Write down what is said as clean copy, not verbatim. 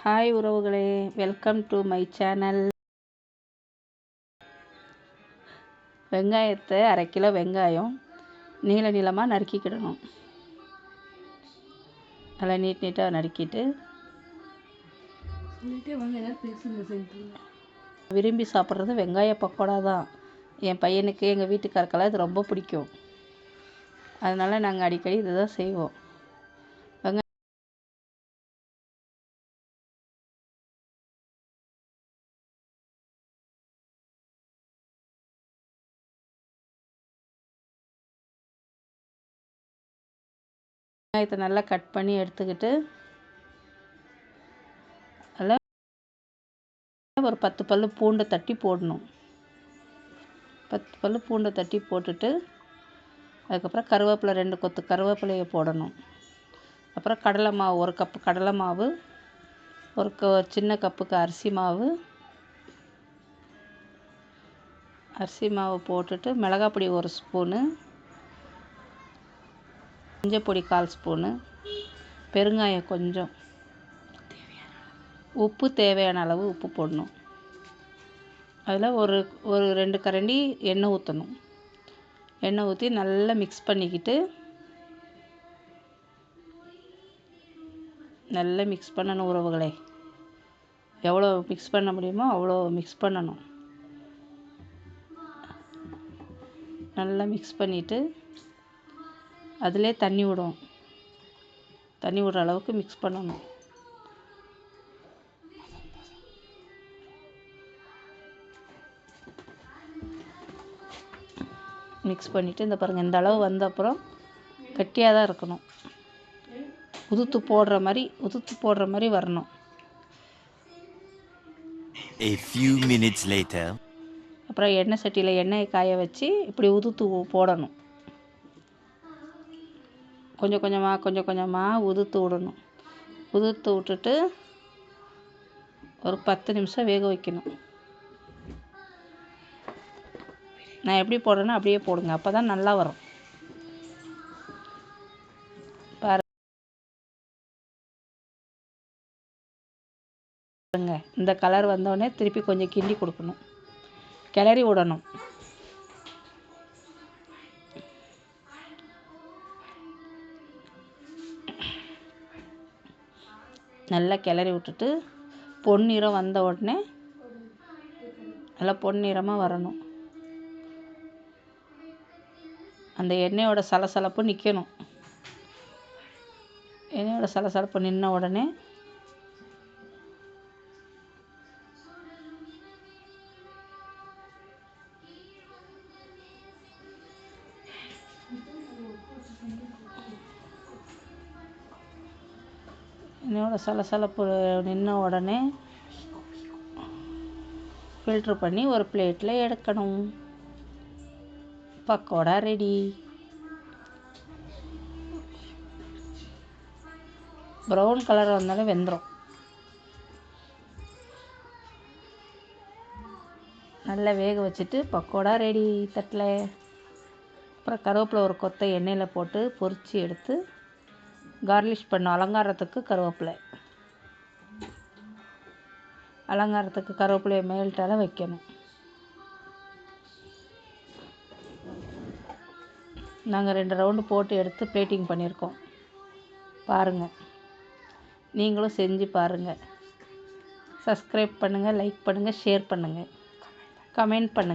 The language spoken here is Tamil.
ஹாய் உறவுகளே, வெல்கம் டு மை சேனல். வெங்காயத்தை 1/2 கிலோ வெங்காயம் நீள நீளமாக நறுக்கிக்கிடணும். நல்லா நீட்டாக நறுக்கிட்டு விரும்பி சாப்பிட்றது வெங்காய பக்கோடா தான். என் பையனுக்கு எங்கள் வீட்டுக்காரக்கெல்லாம் இது ரொம்ப பிடிக்கும். அதனால் நாங்கள் அடிக்கடி இதை தான் செய்வோம். வெங்காயத்தை நல்லா கட் பண்ணி எடுத்துக்கிட்டு அதில் ஒரு 10 பல் பூண்டை தட்டி போடணும். 10 பல் பூண்டை தட்டி போட்டுட்டு அதுக்கப்புறம் கருவேப்பிலை 2 கொத்து கருவேப்பிலையை போடணும். அப்புறம் கடலை மாவு 1 கப்பு கடலை மாவு, ஒரு சின்ன கப்புக்கு அரிசி மாவு போட்டுட்டு மிளகாய் பொடி 1 ஸ்பூனு, மஞ்சள் பொடி 1/4 ஸ்பூனு, பெருங்காயம் கொஞ்சம், உப்பு தேவையான அளவு உப்பு போடணும். அதில் ஒரு 2 கரண்டி எண்ணெய் ஊற்றணும். எண்ணெய் ஊற்றி நல்லா மிக்ஸ் பண்ணிக்கிட்டு நல்லா மிக்ஸ் பண்ணணும் உறவுகளே. எவ்வளோ மிக்ஸ் பண்ண முடியுமோ அவ்வளோ மிக்ஸ் பண்ணணும். நல்லா மிக்ஸ் பண்ணிவிட்டு அதிலே தண்ணி விடுற அளவுக்கு மிக்ஸ் பண்ணணும். மிக்ஸ் பண்ணிவிட்டு இந்த பாருங்கள், இந்த அளவு வந்த அப்புறம் கட்டியாக தான் இருக்கணும். உதுத்து போடுற மாதிரி வரணும். A few minutes later. அப்புறம் எண்ணெய் சட்டியில் எண்ணெயை காய வச்சு இப்படி உதுத்து போடணும். கொஞ்சம் கொஞ்சமாக உதுத்து விடணும். உதுத்து விட்டுட்டு ஒரு 10 நிமிஷம் வேக வைக்கணும். நான் எப்படி போடுறேன்னா அப்படியே போடுங்க, அப்போ தான் நல்லா வரும். பாருங்க, இந்த கலர் வந்தோடனே திருப்பி கொஞ்சம் கிண்டி கொடுக்கணும், கிளறி விடணும். நல்லா கிளறி விட்டுட்டு பொன்னிறம் வந்த உடனே நல்லா பொன்னிறமாக வரணும். அந்த எண்ணெயோட சலசலப்பு நிற்கணும். எண்ணெயோட சலசலப்பு நின்ன உடனே ஃபில்ட்ரு பண்ணி ஒரு பிளேட்டில் எடுக்கணும். பக்கோடா ரெடி. ப்ரௌன் கலர் வந்தாலும் வெந்துடும். நல்லா வேக வச்சுட்டு பக்கோடா ரெடி தட்டில். அப்புறம் கருவேப்பிலை 1 கொத்தை எண்ணெயில் போட்டு பொரித்து எடுத்து கார்லிஷ் பண்ணணும். அலங்காரத்துக்கு கருவேப்பிலையை மேல்ட்டால வைக்கணும். நாங்கள் 2 ரவுண்டு போட்டு எடுத்து பிளேட்டிங் பண்ணியிருக்கோம். பாருங்கள், நீங்களும் செஞ்சு பாருங்கள். சப்ஸ்கிரைப் பண்ணுங்கள், லைக் பண்ணுங்கள், ஷேர் பண்ணுங்கள், கமெண்ட் பண்ணுங்கள்.